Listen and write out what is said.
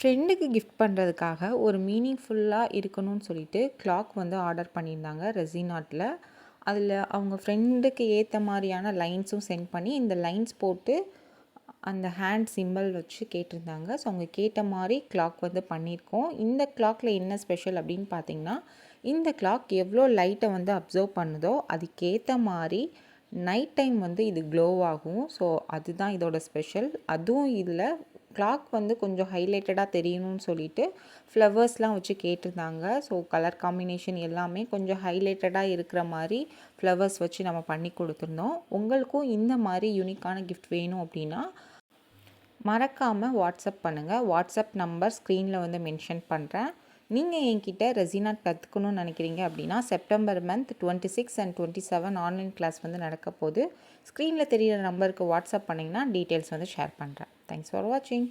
ஃப்ரெண்டுக்கு கிஃப்ட் பண்ணுறதுக்காக ஒரு மீனிங்ஃபுல்லாக இருக்கணும்னு சொல்லிட்டு கிளாக் வந்து ஆர்டர் பண்ணியிருந்தாங்க ரெசினாட்டில். அதில் அவங்க ஃப்ரெண்டுக்கு ஏற்ற மாதிரியான லைன்ஸும் சென்ட் பண்ணி இந்த லைன்ஸ் போட்டு அந்த ஹேண்ட் சிம்பிள் வச்சு கேட்டிருந்தாங்க. ஸோ அவங்க கேட்ட மாதிரி கிளாக் வந்து பண்ணியிருக்கோம். இந்த கிளாக்கில் என்ன ஸ்பெஷல் அப்படின்னு பார்த்தீங்கன்னா, இந்த கிளாக் எவ்வளோ லைட்டை வந்து அப்சர்வ் பண்ணுதோ அதுக்கேற்ற மாதிரி நைட் டைம் வந்து இது க்ளோ ஆகும். ஸோ அதுதான் இதோட ஸ்பெஷல். அதுவும் இதில் கிளாக் வந்து கொஞ்சம் ஹைலைட்டடாக தெரியணும்னு சொல்லிட்டு ஃப்ளவர்ஸ்லாம் வச்சு கேட்டிருந்தாங்க. ஸோ கலர் காம்பினேஷன் எல்லாமே கொஞ்சம் ஹைலைட்டடாக இருக்கிற மாதிரி ஃப்ளவர்ஸ் வச்சு நம்ம பண்ணி கொடுத்துருந்தோம். உங்களுக்கும் இந்த மாதிரி யூனிக்கான கிஃப்ட் வேணும் அப்படின்னா மறக்காமல் வாட்ஸ்அப் பண்ணுங்கள். வாட்ஸ்அப் நம்பர் ஸ்க்ரீனில் வந்து மென்ஷன் பண்ணுறேன். நீங்கள் என்கிட்ட ரெசினாட் கற்றுக்கணும்னு நினைக்கிறீங்க அப்படின்னா September month 26 and 27 online class வந்து நடக்க போகுது. ஸ்க்ரீனில் தெரிகிற நம்பருக்கு வாட்ஸ்அப் பண்ணிங்கன்னா டீட்டெயில்ஸ் வந்து ஷேர் பண்ணுறேன். தேங்க்ஸ் ஃபார் வாட்சிங்.